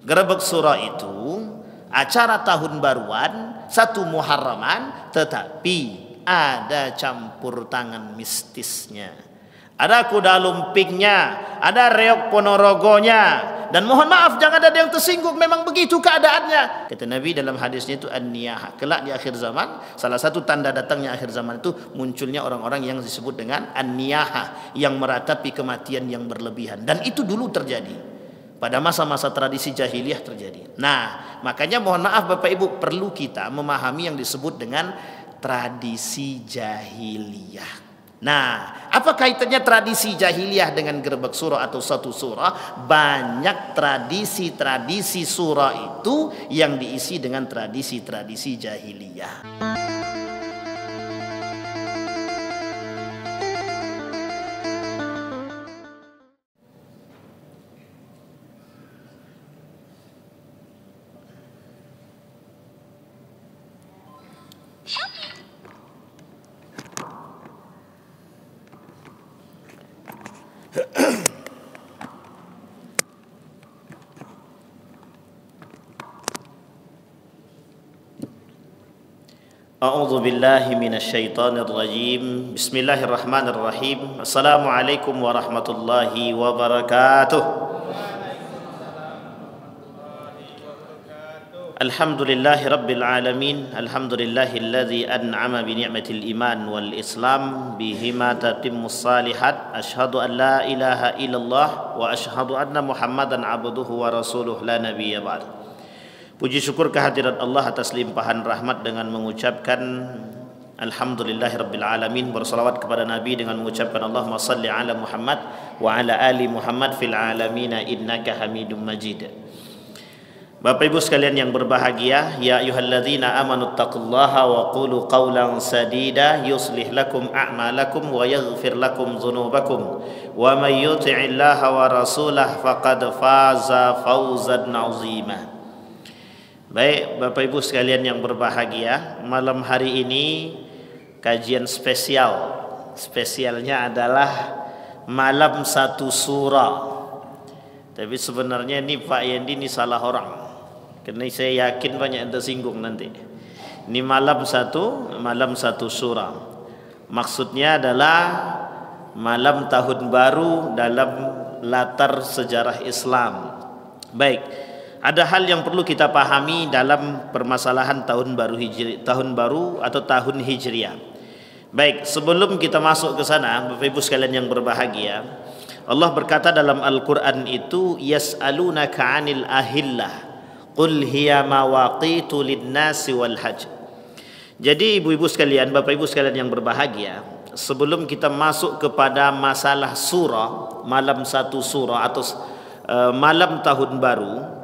Gerebek suro itu acara tahun baruan, satu Muharraman, tetapi ada campur tangan mistisnya. Ada kuda lumpingnya, ada reok ponorogonya. Dan mohon maaf, jangan ada yang tersinggung, memang begitu keadaannya. Kata Nabi dalam hadisnya itu an-niyahah. Kelak di akhir zaman, salah satu tanda datangnya akhir zaman itu munculnya orang-orang yang disebut dengan an-niyahah, yang meratapi kematian yang berlebihan. Dan itu dulu terjadi. Pada masa-masa tradisi jahiliyah terjadi. Nah, makanya mohon maaf Bapak Ibu, perlu kita memahami yang disebut dengan tradisi jahiliyah. Nah, apa kaitannya tradisi jahiliyah dengan gerebek surah atau satu surah? Banyak tradisi-tradisi surah itu yang diisi dengan tradisi-tradisi jahiliyah. A'udzu billahi minasyaitonir rajim. Bismillahirrahmanirrahim. Assalamualaikum warahmatullahi wabarakatuh. Alhamdulillahi rabbil alamin. Alhamdulillahilladzi an'ama bi ni'matil iman wal islam bihima tatimmus salihat. Asyhadu an la ilaha illallah wa asyhadu anna Muhammadan abduhu wa rasuluh la nabiyya ba'd. Puji syukur kehadirat Allah atas limpahan rahmat dengan mengucapkan Alhamdulillahirabbil alamin, bersalawat kepada Nabi dengan mengucapkan Allahumma salli ala Muhammad wa ala ali Muhammad fil alamin innaka Hamidum Majid. Bapak Ibu sekalian yang berbahagia, ya ayyuhalladzina amanu taqullaha wa qulu qawlan sadida yuslih lakum a'malakum wa yaghfir lakum dzunubakum wa may yuti'illaha wa rasulahu faqad faza fawzan 'azima. Baik Bapak Ibu sekalian yang berbahagia, malam hari ini kajian spesial. Spesialnya adalah malam satu surah. Tapi sebenarnya ini Pak Yendi ini salah orang, karena saya yakin banyak yang tersinggung nanti. Ini malam satu surah. Maksudnya adalah malam tahun baru dalam latar sejarah Islam. Baik. Ada hal yang perlu kita pahami dalam permasalahan tahun baru atau tahun Hijriah. Baik, sebelum kita masuk ke sana, Bapak Ibu sekalian yang berbahagia, Allah berkata dalam Al-Qur'an itu, yas'alunaka 'anil ahillah qul hiya mawaqitu lin-nasi wal hajj. Jadi ibu-ibu sekalian, Bapak Ibu sekalian yang berbahagia, sebelum kita masuk kepada masalah surah, malam satu surah atau malam tahun baru,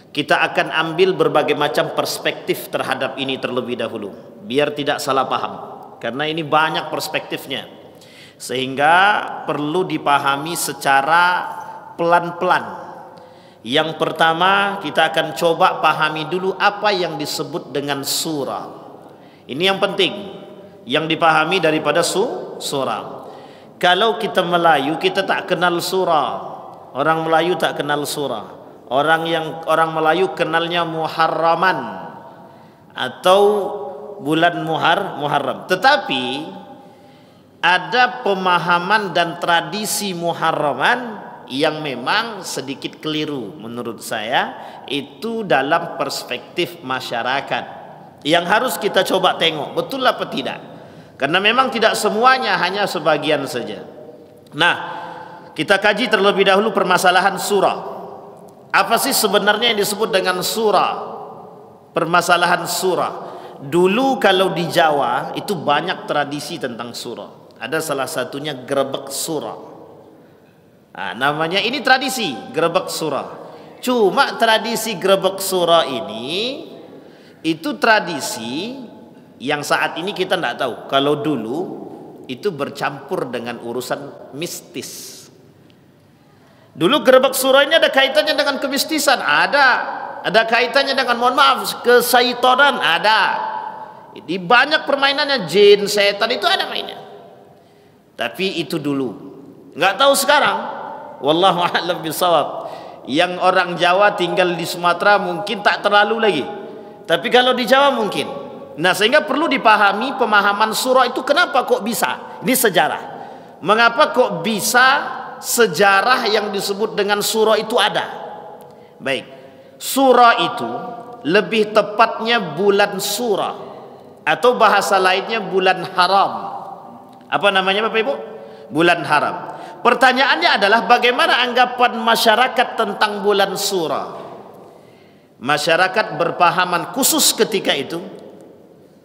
kita akan ambil berbagai macam perspektif terhadap ini terlebih dahulu, biar tidak salah paham, karena ini banyak perspektifnya, sehingga perlu dipahami secara pelan-pelan. Yang pertama, kita akan coba pahami dulu apa yang disebut dengan surah. Ini yang penting, yang dipahami daripada surah. Kalau kita Melayu, kita tak kenal surah. Orang Melayu tak kenal surah. Orang Melayu kenalnya Muharraman atau bulan Muharram. Tetapi ada pemahaman dan tradisi Muharraman yang memang sedikit keliru menurut saya, itu dalam perspektif masyarakat yang harus kita coba tengok betul apa tidak, karena memang tidak semuanya, hanya sebagian saja. Nah, kita kaji terlebih dahulu permasalahan surah. Apa sih sebenarnya yang disebut dengan surah? Permasalahan surah. Dulu kalau di Jawa itu banyak tradisi tentang surah. Ada salah satunya gerebek surah. Nah, namanya ini tradisi gerebek surah. Cuma tradisi gerebek surah ini itu tradisi yang saat ini kita tidak tahu. Kalau dulu itu bercampur dengan urusan mistis. Dulu gerebek surah ini ada kaitannya dengan kemistisan, ada kaitannya dengan, mohon maaf, kesaitonan, ada. Di banyak permainannya, jin, setan itu ada mainnya. Tapi itu dulu, nggak tahu sekarang. Wallahu a'lam bishawab. Yang orang Jawa tinggal di Sumatera mungkin tak terlalu lagi, tapi kalau di Jawa mungkin. Nah, sehingga perlu dipahami pemahaman surah itu kenapa kok bisa. Ini sejarah. Mengapa kok bisa sejarah yang disebut dengan surah itu ada. Baik, surah itu lebih tepatnya bulan surah, atau bahasa lainnya bulan haram. Apa namanya Bapak Ibu? Bulan haram. Pertanyaannya adalah bagaimana anggapan masyarakat tentang bulan surah. Masyarakat berpahaman khusus ketika itu,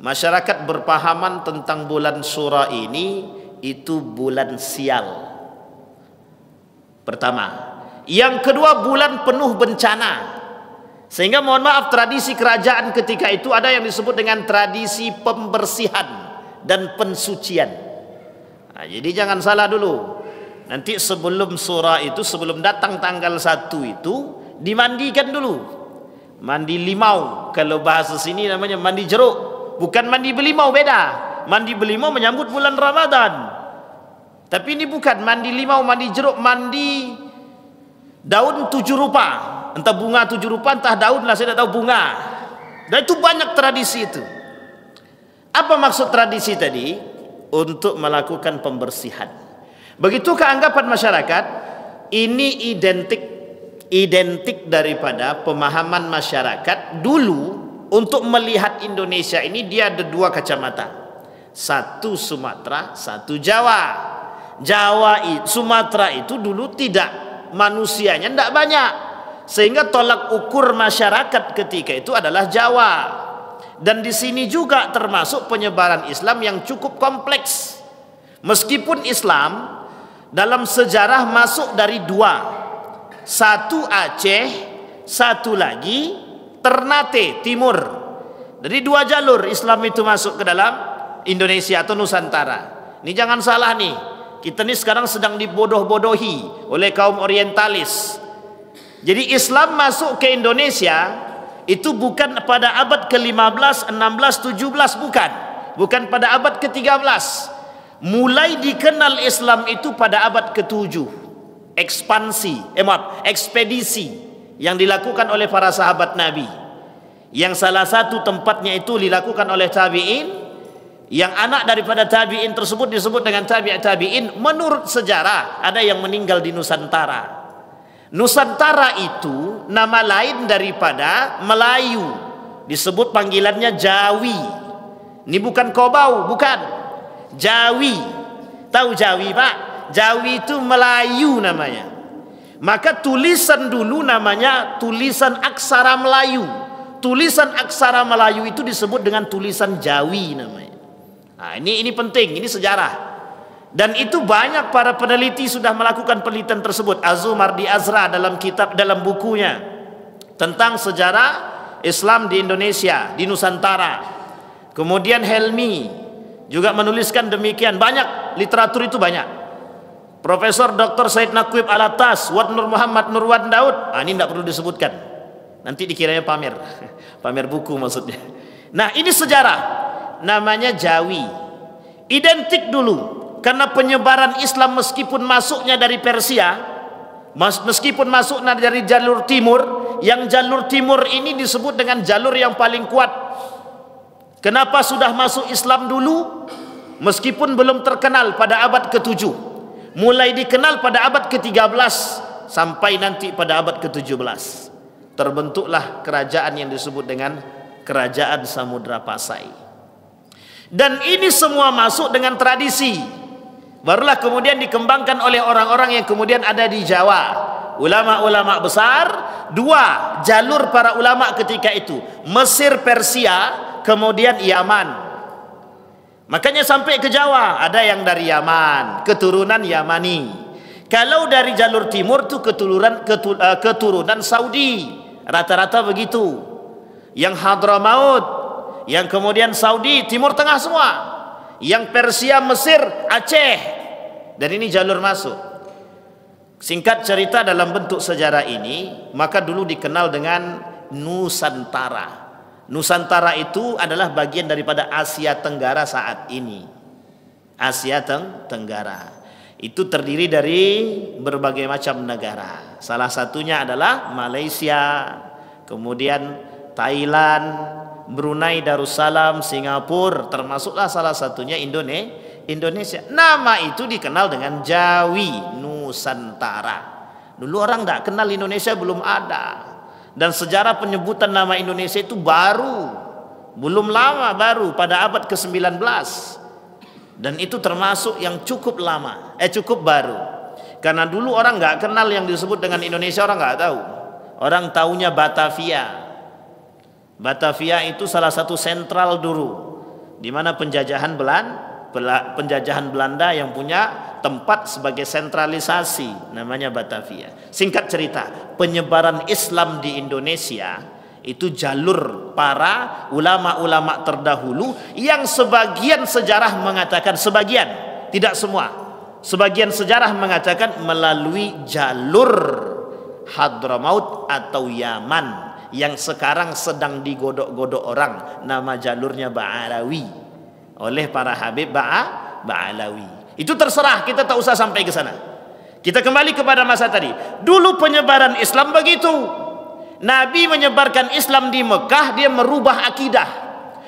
masyarakat berpahaman tentang bulan surah ini itu bulan sial. Pertama. Yang kedua, bulan penuh bencana. Sehingga mohon maaf, tradisi kerajaan ketika itu ada yang disebut dengan tradisi pembersihan dan pensucian. Nah, jadi jangan salah dulu. Nanti sebelum surah itu, sebelum datang tanggal 1 itu, dimandikan dulu. Mandi limau, kalau bahasa sini namanya mandi jeruk. Bukan mandi belimau, beda. Mandi belimau menyambut bulan Ramadan. Tapi ini bukan mandi limau, mandi jeruk, mandi daun 7 rupa. Entah bunga 7 rupa, entah daun lah, saya tidak tahu bunga. Dan itu banyak tradisi itu. Apa maksud tradisi tadi? Untuk melakukan pembersihan. Begitukah anggapan masyarakat? Ini identik daripada pemahaman masyarakat dulu untuk melihat Indonesia ini. Dia ada 2 kacamata, satu Sumatera, satu Jawa. Sumatera itu dulu tidak, manusianya tidak banyak, sehingga tolak ukur masyarakat ketika itu adalah Jawa. Dan di sini juga termasuk penyebaran Islam yang cukup kompleks. Meskipun Islam dalam sejarah masuk dari 2, satu Aceh, satu lagi Ternate Timur. Dari 2 jalur Islam itu masuk ke dalam Indonesia atau Nusantara. Ini jangan salah nih, kita ini sekarang sedang dibodoh-bodohi oleh kaum orientalis. Jadi Islam masuk ke Indonesia itu bukan pada abad ke-15, 16, 17, bukan pada abad ke-13. Mulai dikenal Islam itu pada abad ke-7. Ekspedisi yang dilakukan oleh para sahabat Nabi, yang salah satu tempatnya itu dilakukan oleh tabi'in, yang anak daripada tabi'in tersebut disebut dengan tabi'in. Menurut sejarah ada yang meninggal di Nusantara. Nusantara itu nama lain daripada Melayu, disebut panggilannya Jawi. Ini bukan Kobau, bukan. Jawi. Tahu Jawi, Pak? Jawi itu Melayu namanya. Maka tulisan dulu namanya tulisan aksara Melayu. Tulisan aksara Melayu itu disebut dengan tulisan Jawi namanya. Nah, ini penting, ini sejarah. Dan itu banyak para peneliti sudah melakukan penelitian tersebut. Azumardi Azra dalam bukunya tentang sejarah Islam di Indonesia, di Nusantara. Kemudian Helmi juga menuliskan demikian. Banyak, literatur itu banyak. Profesor Dr. Said Naqib Alatas, Wad Nur Muhammad Nurwan Daud. Ini tidak perlu disebutkan, nanti dikiranya pamer. Pamer buku maksudnya. Nah, ini sejarah. Namanya Jawi. Identik dulu. Karena penyebaran Islam meskipun masuknya dari Persia, meskipun masuknya dari jalur timur, yang jalur timur ini disebut dengan jalur yang paling kuat. Kenapa sudah masuk Islam dulu? Meskipun belum terkenal pada abad ke-7, mulai dikenal pada abad ke-13 sampai nanti pada abad ke-17. Terbentuklah kerajaan yang disebut dengan Kerajaan Samudra Pasai. Dan ini semua masuk dengan tradisi. Barulah kemudian dikembangkan oleh orang-orang yang kemudian ada di Jawa. Ulama-ulama besar, 2 jalur para ulama ketika itu, Mesir, Persia, kemudian Yaman. Makanya sampai ke Jawa ada yang dari Yaman, keturunan Yamani. Kalau dari jalur timur itu keturunan Saudi, rata-rata begitu. Yang Hadramaut, yang kemudian Saudi, Timur Tengah semua. Yang Persia, Mesir, Aceh. Dan ini jalur masuk. Singkat cerita dalam bentuk sejarah ini, maka dulu dikenal dengan Nusantara. Nusantara itu adalah bagian daripada Asia Tenggara saat ini. Asia Tenggara. Itu terdiri dari berbagai macam negara. Salah satunya adalah Malaysia, kemudian Thailand, Brunei Darussalam, Singapura, termasuklah salah satunya Indonesia. Nama itu dikenal dengan Jawi, Nusantara. Dulu orang tidak kenal Indonesia, belum ada. Dan sejarah penyebutan nama Indonesia itu baru, belum lama, baru pada abad ke-19. Dan itu termasuk yang cukup lama, cukup baru. Karena dulu orang nggak kenal yang disebut dengan Indonesia, orang nggak tahu. Orang taunya Batavia. Batavia itu salah satu sentral dulu, di mana penjajahan Belanda yang punya tempat sebagai sentralisasi, namanya Batavia. Singkat cerita, penyebaran Islam di Indonesia itu jalur para ulama-ulama terdahulu yang sebagian sejarah mengatakan, sebagian, tidak semua, sebagian sejarah mengatakan melalui jalur Hadramaut atau Yaman yang sekarang sedang digodok-godok orang, nama jalurnya Ba'alawi oleh para Habib Ba'alawi. Itu terserah, kita tak usah sampai ke sana. Kita kembali kepada masa tadi. Dulu penyebaran Islam begitu. Nabi menyebarkan Islam di Mekah, dia merubah akidah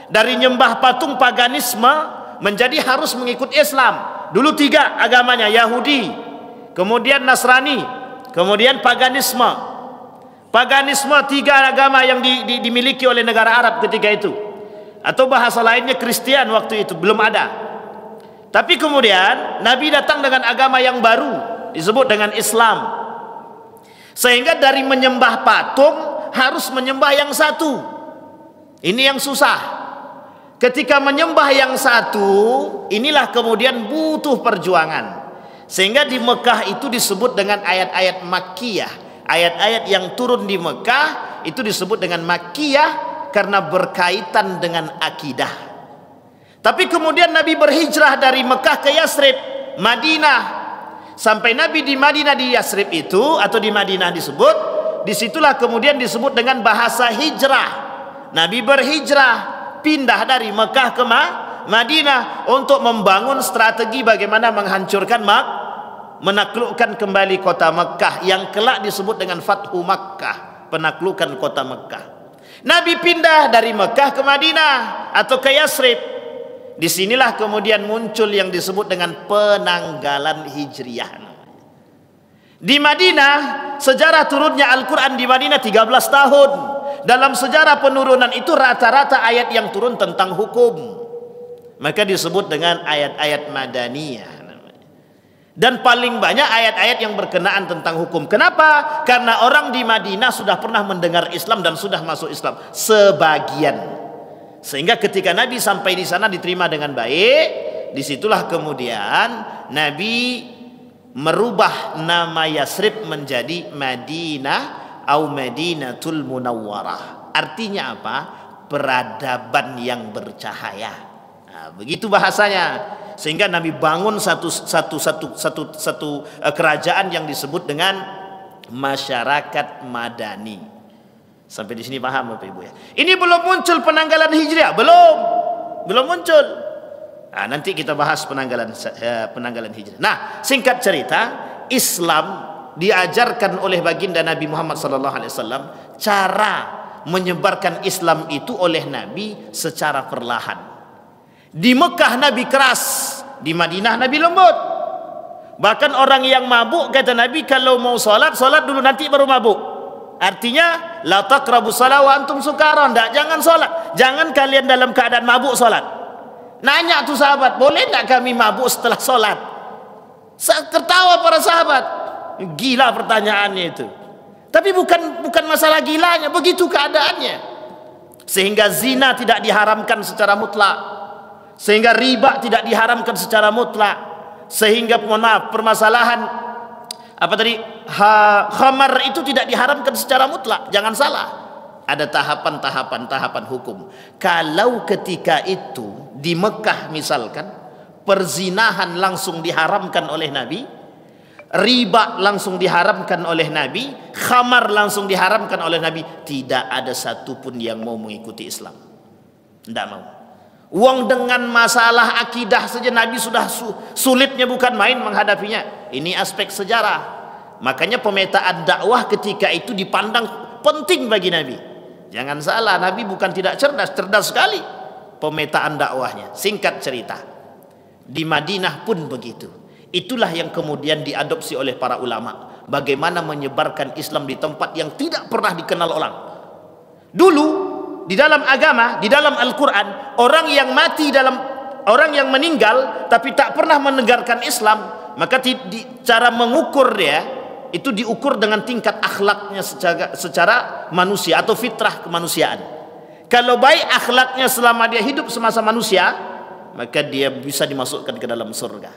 dari nyembah patung paganisme menjadi harus mengikut Islam. Dulu 3 agamanya, Yahudi, kemudian Nasrani, kemudian paganisme. Paganisme 3 agama yang dimiliki oleh negara Arab ketika itu, atau bahasa lainnya Kristen waktu itu belum ada. Tapi kemudian Nabi datang dengan agama yang baru disebut dengan Islam. Sehingga dari menyembah patung harus menyembah yang satu. Ini yang susah. Ketika menyembah yang satu, inilah kemudian butuh perjuangan. Sehingga di Mekah itu disebut dengan ayat-ayat Makkiyah. Ayat-ayat yang turun di Mekah itu disebut dengan Makkiyah karena berkaitan dengan akidah. Tapi kemudian Nabi berhijrah dari Mekah ke Yasrib, Madinah. Sampai Nabi di Madinah, di Yasrib itu atau di Madinah disebut, disitulah kemudian disebut dengan bahasa hijrah. Nabi berhijrah, pindah dari Mekah ke Madinah untuk membangun strategi bagaimana menghancurkan menaklukkan kembali kota Mekah yang kelak disebut dengan Fathu Makkah, penaklukan kota Mekah. Nabi pindah dari Mekah ke Madinah atau ke Yasrib. Disinilah kemudian muncul yang disebut dengan penanggalan Hijriyah. Di Madinah, sejarah turunnya Al-Quran di Madinah 13 tahun. Dalam sejarah penurunan itu rata-rata ayat yang turun tentang hukum. Maka disebut dengan ayat-ayat Madaniyah. Dan paling banyak ayat-ayat yang berkenaan tentang hukum. Kenapa? Karena orang di Madinah sudah pernah mendengar Islam dan sudah masuk Islam sebagian. Sehingga ketika Nabi sampai di sana diterima dengan baik. Disitulah kemudian Nabi merubah nama Yasrib menjadi Madinah atau Madinatul Munawwarah. Artinya apa? Peradaban yang bercahaya. Nah, begitu bahasanya. Sehingga Nabi bangun satu kerajaan yang disebut dengan masyarakat madani. Sampai di sini paham Bapak Ibu ya? Ini belum muncul penanggalan Hijriah, belum muncul. Nah, nanti kita bahas penanggalan Hijriah. Nah, singkat cerita, Islam diajarkan oleh baginda Nabi Muhammad SAW. Cara menyebarkan Islam itu oleh Nabi secara perlahan. Di Mekah Nabi keras, di Madinah Nabi lembut. Bahkan orang yang mabuk, kata Nabi, kalau mau salat dulu nanti baru mabuk. Artinya la taqrabu shalah wa antum sukara. Jangan salat, jangan kalian dalam keadaan mabuk salat. Nanya tuh sahabat, boleh enggak kami mabuk setelah salat? Tertawa para sahabat. Gila pertanyaannya itu. Tapi bukan masalah gilanya, begitu keadaannya. Sehingga zina tidak diharamkan secara mutlak. Sehingga riba tidak diharamkan secara mutlak. Sehingga permasalahan khamar itu tidak diharamkan secara mutlak. Jangan salah. Ada tahapan hukum. Kalau ketika itu di Mekah misalkan perzinahan langsung diharamkan oleh Nabi, riba langsung diharamkan oleh Nabi, khamar langsung diharamkan oleh Nabi, tidak ada satupun yang mau mengikuti Islam. Tidak mau. Uang dengan masalah akidah saja Nabi sudah sulitnya bukan main menghadapinya. Ini aspek sejarah. Makanya pemetaan dakwah ketika itu dipandang penting bagi Nabi. Jangan salah, Nabi bukan tidak cerdas, cerdas sekali pemetaan dakwahnya. Singkat cerita, di Madinah pun begitu. Itulah yang kemudian diadopsi oleh para ulama. Bagaimana menyebarkan Islam di tempat yang tidak pernah dikenal orang. Dulu di dalam agama, di dalam Al-Quran, orang yang meninggal tapi tak pernah menegakkan Islam, maka cara mengukur dia itu diukur dengan tingkat akhlaknya secara manusia atau fitrah kemanusiaan. Kalau baik akhlaknya selama dia hidup semasa manusia, maka dia bisa dimasukkan ke dalam surga.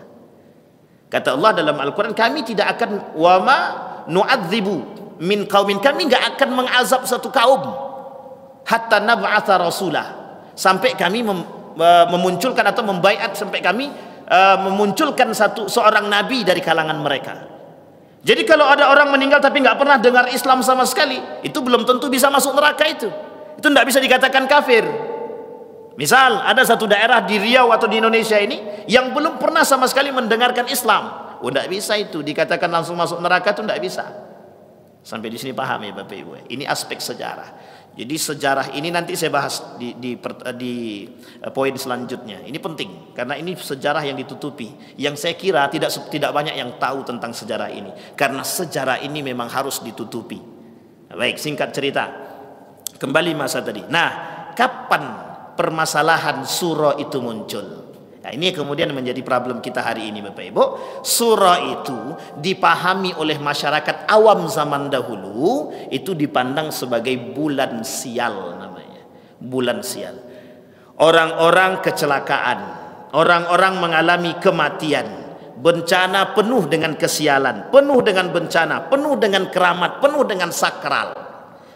Kata Allah dalam Al-Quran, kami tidak akan wama nu'adzibu min qaumin, kami enggak akan mengazab satu kaum hatta nab'atha rasulah, sampai kami memunculkan atau membaiat, sampai kami memunculkan seorang nabi dari kalangan mereka. Jadi kalau ada orang meninggal tapi nggak pernah dengar Islam sama sekali, itu belum tentu bisa masuk neraka itu tidak bisa dikatakan kafir. Misal ada satu daerah di Riau atau di Indonesia ini yang belum pernah sama sekali mendengarkan Islam, tidak bisa itu dikatakan langsung masuk neraka, itu tidak bisa. Sampai di sini paham ya Bapak Ibu? Ini aspek sejarah. Jadi sejarah ini nanti saya bahas di poin selanjutnya. Ini penting karena ini sejarah yang ditutupi. Yang saya kira tidak banyak yang tahu tentang sejarah ini. Karena sejarah ini memang harus ditutupi. Baik, singkat cerita. Kembali masa tadi. Nah, kapan permasalahan surah itu muncul? Nah, ini kemudian menjadi problem kita hari ini Bapak Ibu. Surah itu dipahami oleh masyarakat awam zaman dahulu itu dipandang sebagai bulan sial namanya. Bulan sial. Orang-orang kecelakaan, orang-orang mengalami kematian, bencana penuh dengan kesialan, penuh dengan bencana, penuh dengan keramat, penuh dengan sakral.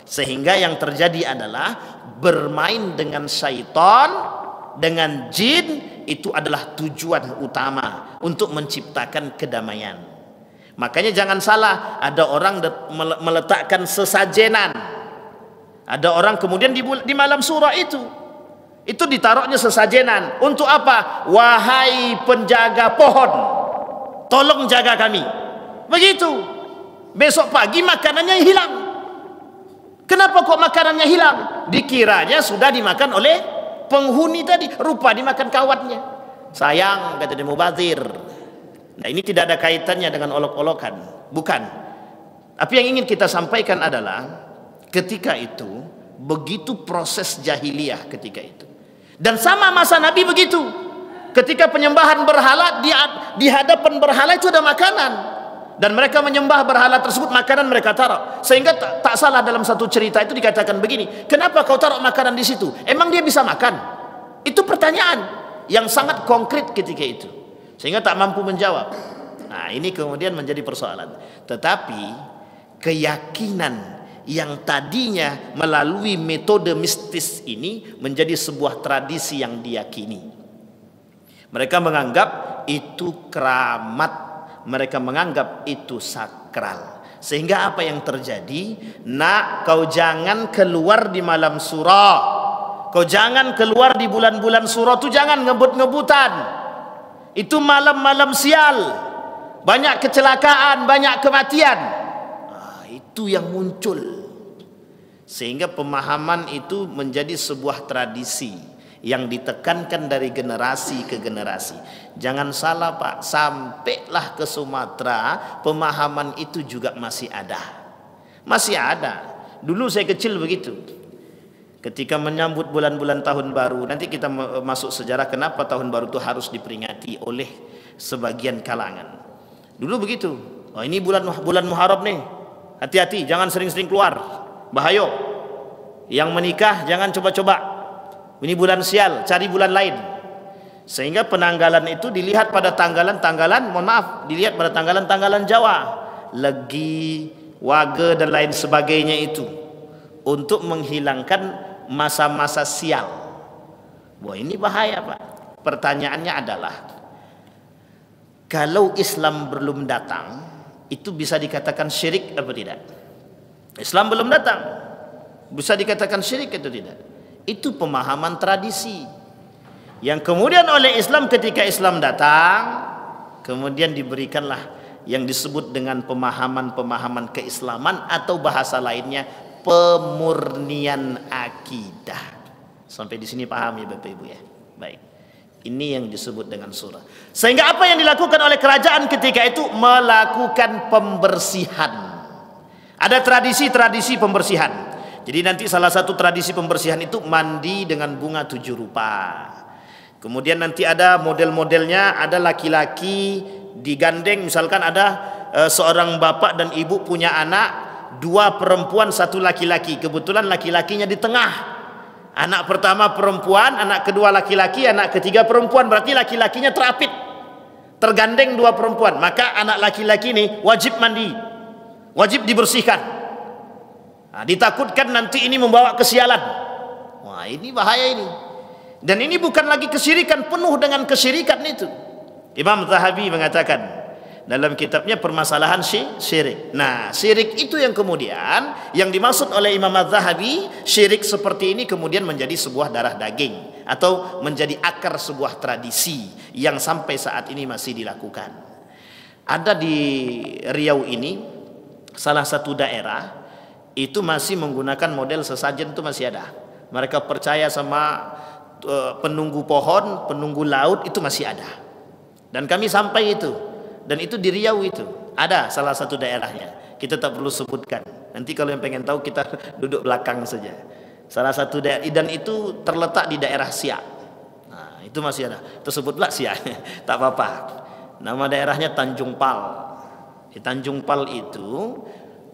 Sehingga yang terjadi adalah bermain dengan syaitan, dengan jin, itu adalah tujuan utama untuk menciptakan kedamaian. Makanya jangan salah, ada orang meletakkan sesajenan. Ada orang kemudian di malam surah itu ditaruhnya sesajenan. Untuk apa? Wahai penjaga pohon, tolong jaga kami. Begitu. Besok pagi makanannya hilang. Kenapa kok makanannya hilang? Dikiranya sudah dimakan oleh penghuni tadi, rupa dimakan kawannya. Sayang, kata dia, mubazir. Nah, ini tidak ada kaitannya dengan olok-olokan, bukan. Tapi yang ingin kita sampaikan adalah ketika itu begitu proses jahiliyah ketika itu. Dan sama masa Nabi begitu. Ketika penyembahan berhala, di hadapan berhala itu ada makanan. Dan mereka menyembah berhala tersebut, makanan mereka taruh. Sehingga tak salah dalam satu cerita itu dikatakan begini, kenapa kau taruh makanan di situ? Emang dia bisa makan? Itu pertanyaan yang sangat konkret ketika itu. Sehingga tak mampu menjawab. Nah, ini kemudian menjadi persoalan. Tetapi keyakinan yang tadinya melalui metode mistis ini menjadi sebuah tradisi yang diyakini. Mereka menganggap itu keramat. Mereka menganggap itu sakral. Sehingga apa yang terjadi? Nak, kau jangan keluar di malam surah. Kau jangan keluar di bulan-bulan surah itu, jangan ngebut-ngebutan. Itu malam-malam sial. Banyak kecelakaan, banyak kematian. Nah, itu yang muncul. Sehingga pemahaman itu menjadi sebuah tradisi yang ditekankan dari generasi ke generasi. Jangan salah Pak, sampailah ke Sumatera, pemahaman itu juga masih ada. Masih ada. Dulu saya kecil begitu. Ketika menyambut bulan-bulan tahun baru, nanti kita masuk sejarah kenapa tahun baru itu harus diperingati oleh sebagian kalangan. Dulu begitu. Oh, ini bulan Muharram nih. Hati-hati, jangan sering-sering keluar. Bahaya. Yang menikah jangan coba-coba. Ini bulan sial, cari bulan lain. Sehingga penanggalan itu dilihat pada tanggalan-tanggalan, mohon maaf, dilihat pada tanggalan-tanggalan Jawa, Legi, Wage dan lain sebagainya itu, untuk menghilangkan masa-masa sial. Wah, ini bahaya Pak. Pertanyaannya adalah, kalau Islam belum datang, itu bisa dikatakan syirik atau tidak? Islam belum datang, bisa dikatakan syirik atau tidak? Itu pemahaman tradisi. Yang kemudian oleh Islam ketika Islam datang, kemudian diberikanlah yang disebut dengan pemahaman-pemahaman keislaman atau bahasa lainnya pemurnian akidah. Sampai di sini paham ya Bapak Ibu ya? Baik. Ini yang disebut dengan surah. Sehingga apa yang dilakukan oleh kerajaan ketika itu? Melakukan pembersihan. Ada tradisi-tradisi pembersihan. Jadi nanti salah satu tradisi pembersihan itu mandi dengan bunga 7 rupa. Kemudian nanti ada model-modelnya, ada laki-laki digandeng, misalkan ada seorang bapak dan ibu punya anak, 2 perempuan 1 laki-laki. Kebetulan laki-lakinya di tengah. Anak pertama perempuan, anak kedua laki-laki, anak ketiga perempuan. Berarti laki-lakinya terapit, tergandeng 2 perempuan. Maka anak laki-laki ini wajib mandi, wajib dibersihkan. Nah, ditakutkan nanti ini membawa kesialan. Wah, ini bahaya ini. Dan ini bukan lagi kesyirikan, penuh dengan kesyirikan itu. Imam Zahabi mengatakan dalam kitabnya permasalahan syirik. Nah, syirik itu yang kemudian yang dimaksud oleh Imam Az-Zahabi, syirik seperti ini kemudian menjadi sebuah darah daging atau menjadi akar sebuah tradisi yang sampai saat ini masih dilakukan. Ada di Riau ini salah satu daerah itu masih menggunakan model sesajen, itu masih ada. Mereka percaya sama penunggu pohon, penunggu laut, itu masih ada. Dan kami sampai itu. Dan itu di Riau itu ada salah satu daerahnya. Kita tak perlu sebutkan. Nanti kalau yang pengen tahu kita duduk belakang saja. Salah satu daerah, dan itu terletak di daerah Siak. Nah, itu masih ada. Tersebutlah Siak. Tak apa-apa. Nama daerahnya Tanjung Pal. Di Tanjung Pal itu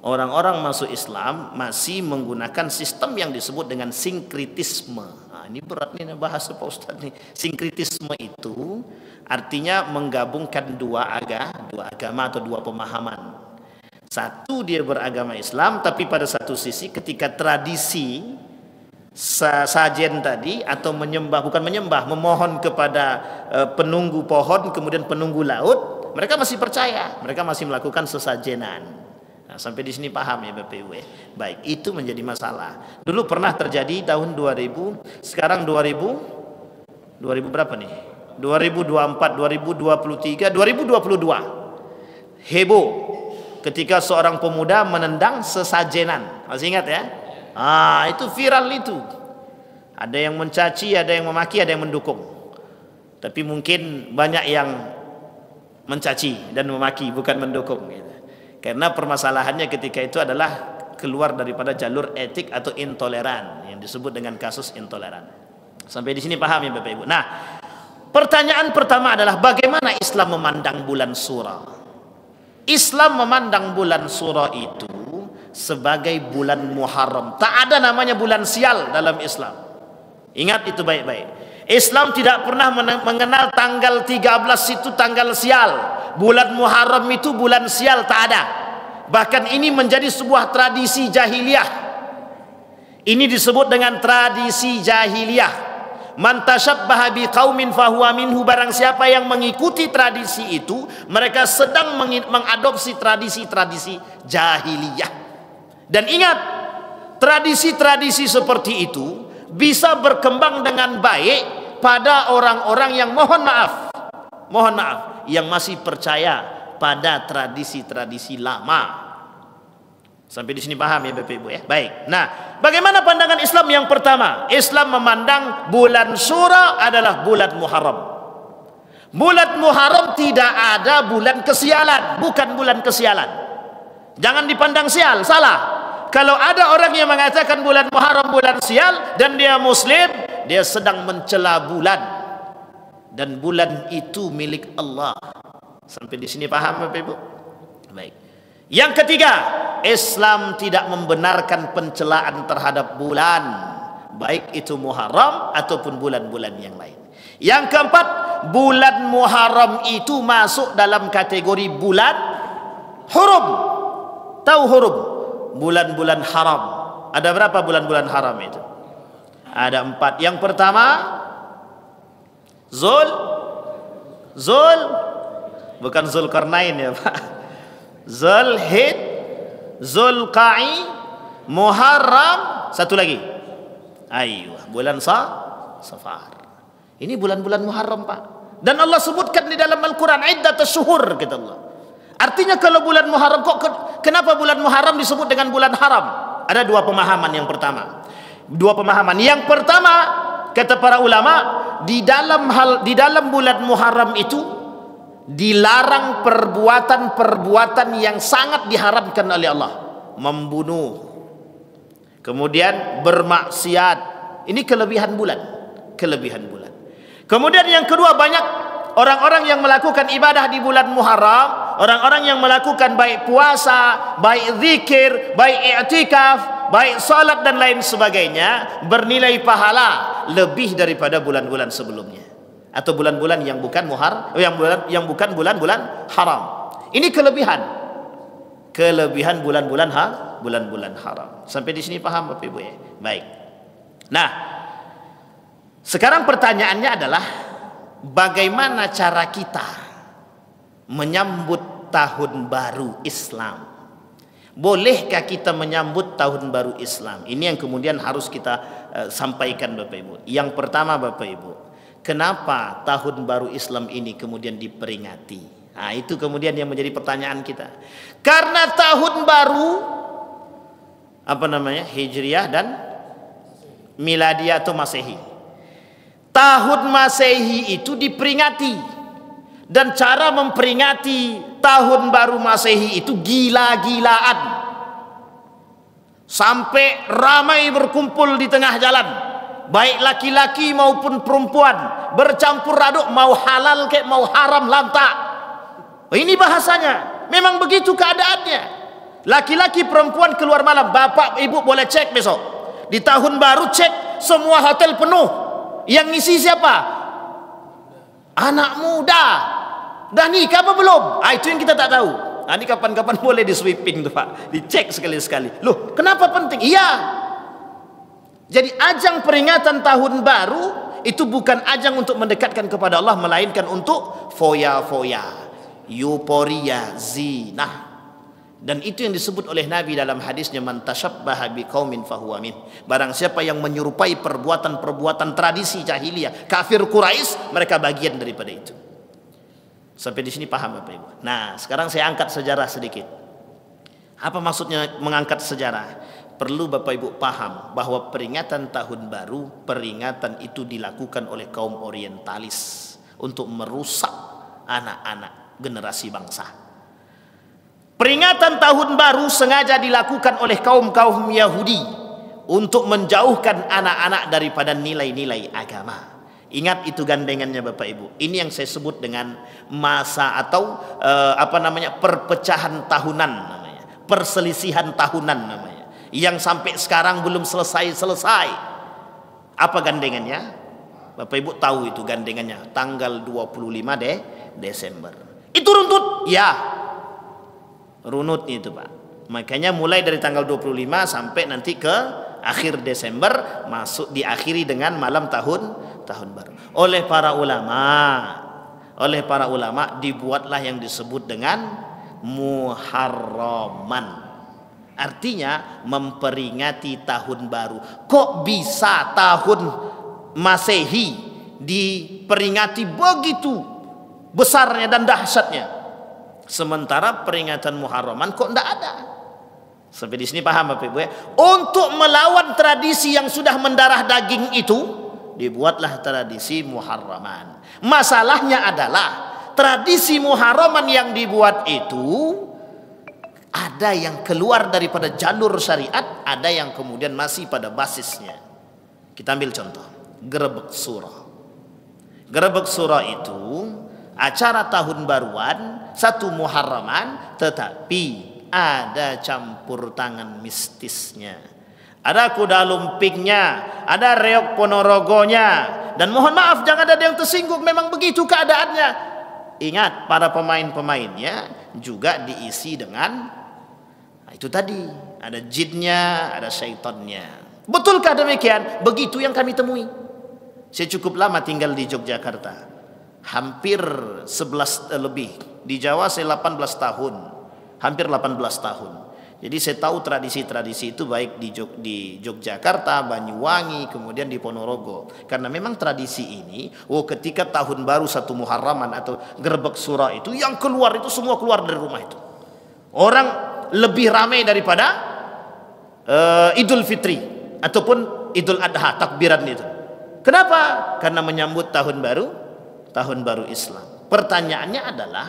orang-orang masuk Islam masih menggunakan sistem yang disebut dengan sinkritisme. Nah, ini berat nih bahasa Pak Ustadz nih. Sinkritisme itu artinya menggabungkan dua agama atau 2 pemahaman. Satu, dia beragama Islam, tapi pada satu sisi ketika tradisi sajen tadi atau memohon kepada penunggu pohon kemudian penunggu laut, mereka masih percaya, mereka masih melakukan sesajenan. Nah, sampai di sini paham ya Bapak Ibu. Baik, itu menjadi masalah. Dulu pernah terjadi tahun 2000, sekarang 2000 berapa nih? 2024, 2023, 2022. Heboh ketika seorang pemuda menendang sesajenan. Masih ingat ya? Itu viral itu. Ada yang mencaci, ada yang memaki, ada yang mendukung. Tapi mungkin banyak yang mencaci dan memaki, bukan mendukung gitu. Karena permasalahannya ketika itu adalah keluar daripada jalur etik atau intoleran, yang disebut dengan kasus intoleran. Sampai di sini paham ya Bapak Ibu. Nah, pertanyaan pertama adalah bagaimana Islam memandang bulan Sura? Islam memandang bulan Sura itu sebagai bulan Muharram. Tak ada namanya bulan sial dalam Islam. Ingat itu baik-baik. Islam tidak pernah mengenal tanggal 13 itu tanggal sial. Bulan Muharram itu bulan sial, tak ada. Bahkan ini menjadi sebuah tradisi jahiliyah. Ini disebut dengan tradisi jahiliyah. Man tashabbaha biqaumin fahuwa minhu, barang siapa yang mengikuti tradisi itu, mereka sedang mengadopsi tradisi-tradisi jahiliyah. Dan ingat, tradisi-tradisi seperti itu bisa berkembang dengan baik pada orang-orang yang mohon maaf, yang masih percaya pada tradisi-tradisi lama. Sampai di sini paham ya Bapak Ibu ya? Baik. Nah, bagaimana pandangan Islam yang pertama? Islam memandang bulan Sura adalah bulan Muharram. Bulan Muharram tidak ada bulan kesialan, bukan bulan kesialan. Jangan dipandang sial, salah. Kalau ada orang yang mengatakan bulan Muharram bulan sial dan dia muslim, dia sedang mencela bulan. Dan bulan itu milik Allah. Sampai di sini paham Bapak Ibu? Baik. Yang ketiga, Islam tidak membenarkan pencelaan terhadap bulan, baik itu Muharram ataupun bulan-bulan yang lain. Yang keempat, bulan Muharram itu masuk dalam kategori bulan hurum. Tahu hurum? Bulan-bulan haram. Ada berapa bulan-bulan haram itu? Ada 4. Yang pertama, bukan Zulkarnain ya Pak. Zulhid, Zulqa'id, Muharram, satu lagi. Bulan Safar. Ini bulan-bulan Muharram, Pak. Dan Allah sebutkan di dalam Al-Quran, iddat syuhur, kata Allah. Artinya kalau bulan Muharram, kenapa bulan Muharram disebut dengan bulan haram? Ada dua pemahaman. Yang pertama, kata para ulama, di dalam bulan Muharram itu dilarang perbuatan-perbuatan yang sangat diharamkan oleh Allah. Membunuh, kemudian bermaksiat. Ini kelebihan bulan. Kemudian yang kedua, banyak orang-orang yang melakukan ibadah di bulan Muharram, orang-orang yang melakukan baik puasa, baik zikir, baik i'tikaf, baik salat dan lain sebagainya, bernilai pahala lebih daripada bulan-bulan sebelumnya, atau bulan-bulan yang bukan yang bukan bulan-bulan haram. Ini kelebihan bulan-bulan haram. Sampai di sini paham Bapak Ibu ya? Baik. Nah, sekarang pertanyaannya adalah bagaimana cara kita menyambut tahun baru Islam? Bolehkah kita menyambut tahun baru Islam? Ini yang kemudian harus kita sampaikan Bapak Ibu. Yang pertama Bapak Ibu, kenapa tahun baru Islam ini kemudian diperingati? Nah, itu kemudian yang menjadi pertanyaan kita. Karena tahun baru Hijriah dan Miladiyah atau Masehi. Tahun Masehi itu diperingati, dan cara memperingati tahun baru Masehi itu gila-gilaan, sampai ramai berkumpul di tengah jalan, baik laki-laki maupun perempuan, bercampur aduk, mau halal kayak mau haram lantak. Ini bahasanya, memang begitu keadaannya. Laki-laki perempuan keluar malam. Bapak ibu boleh cek besok, di tahun baru cek semua hotel penuh. Yang ngisi siapa? Anak muda. Dah nikah apa belum? Itu yang kita tak tahu. Ini kapan-kapan boleh di sweeping tuh Pak, dicek sekali-sekali. Loh, kenapa penting? Iya. Jadi ajang peringatan tahun baru itu bukan ajang untuk mendekatkan kepada Allah, melainkan untuk foya-foya, euforia, zina. Dan itu yang disebut oleh Nabi dalam hadisnya, man tasyabbaha biqaumin fahuwa min. Barang siapa yang menyerupai perbuatan-perbuatan tradisi jahiliyah kafir Quraisy, mereka bagian daripada itu. Sampai di sini paham Bapak Ibu? Nah, sekarang saya angkat sejarah sedikit. Apa maksudnya mengangkat sejarah? Perlu Bapak Ibu paham bahwa peringatan tahun baru, peringatan itu dilakukan oleh kaum orientalis untuk merusak anak-anak generasi bangsa. Peringatan tahun baru sengaja dilakukan oleh kaum-kaum Yahudi untuk menjauhkan anak-anak daripada nilai-nilai agama. Ingat itu gandengannya Bapak Ibu. Ini yang saya sebut dengan masa atau perpecahan tahunan namanya. Perselisihan tahunan namanya. Yang sampai sekarang belum selesai-selesai. Apa gandengannya? Bapak Ibu tahu itu gandengannya. Tanggal 25 Desember. Itu runtut? Ya. Runut itu Pak. Makanya mulai dari tanggal 25 sampai nanti ke akhir Desember, masuk diakhiri dengan malam tahun baru. Oleh para ulama dibuatlah yang disebut dengan Muharraman. Artinya memperingati tahun baru. Kok bisa tahun Masehi diperingati begitu besarnya dan dahsyatnya, sementara peringatan Muharraman kok tidak ada? Sampai di sini paham Bapak Ibu ya? Untuk melawan tradisi yang sudah mendarah daging itu, dibuatlah tradisi Muharraman. Masalahnya adalah tradisi Muharraman yang dibuat itu ada yang keluar daripada jalur syariat, ada yang kemudian masih pada basisnya. Kita ambil contoh, Gerebek Surah. Gerebek Surah itu acara tahun baruan, satu Muharraman, tetapi ada campur tangan mistisnya, ada kuda lumpingnya, ada reok Ponorogonya. Dan mohon maaf, jangan ada yang tersinggung, memang begitu keadaannya. Ingat, para pemain-pemainnya juga diisi dengan itu tadi, ada jinnya, ada syaitannya. Betulkah demikian? Begitu yang kami temui. Saya cukup lama tinggal di Yogyakarta, hampir 11 lebih. Di Jawa saya 18 tahun, hampir 18 tahun. Jadi saya tahu tradisi-tradisi itu baik di Yogyakarta, Banyuwangi, kemudian di Ponorogo. Karena memang tradisi ini, ketika tahun baru 1 Muharraman atau Gerbek Suro itu, yang keluar itu semua keluar dari rumah itu. Orang lebih ramai daripada Idul Fitri ataupun Idul Adha, takbiran itu. Kenapa? Karena menyambut tahun baru Islam. Pertanyaannya adalah,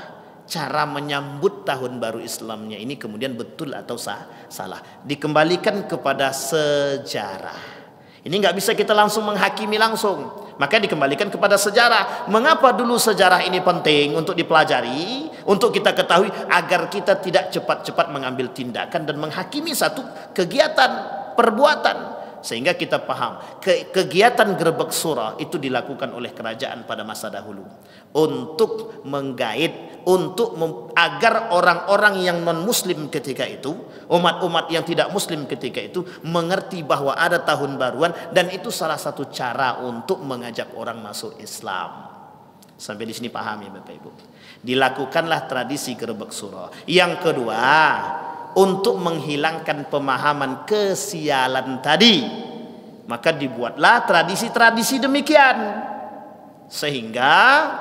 cara menyambut tahun baru Islamnya ini kemudian betul atau salah? Dikembalikan kepada sejarah. Ini nggak bisa kita langsung menghakimi langsung. Maka dikembalikan kepada sejarah. Mengapa dulu sejarah ini penting untuk dipelajari, untuk kita ketahui agar kita tidak cepat-cepat mengambil tindakan dan menghakimi satu kegiatan, perbuatan. Sehingga kita paham kegiatan Gerbek Suro itu dilakukan oleh kerajaan pada masa dahulu untuk menggait, agar orang-orang yang non muslim ketika itu, umat-umat yang tidak muslim ketika itu mengerti bahwa ada tahun baruan, dan itu salah satu cara untuk mengajak orang masuk Islam. Sampai di sini paham ya Bapak Ibu. Dilakukanlah tradisi Gerbek Suro. Yang kedua, untuk menghilangkan pemahaman kesialan tadi, maka dibuatlah tradisi-tradisi demikian, sehingga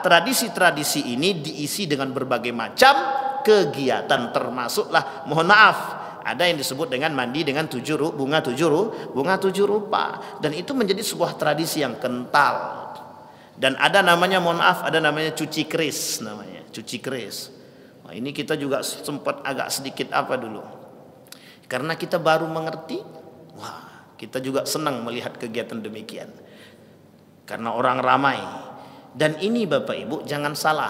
tradisi-tradisi ini diisi dengan berbagai macam kegiatan, termasuklah, mohon maaf, ada yang disebut dengan mandi dengan bunga tujuh rupa, dan itu menjadi sebuah tradisi yang kental. Dan ada namanya, mohon maaf, ada namanya cuci keris, Nah, ini kita juga sempat agak sedikit apa dulu, karena kita baru mengerti. Kita juga senang melihat kegiatan demikian karena orang ramai. Dan ini Bapak Ibu jangan salah,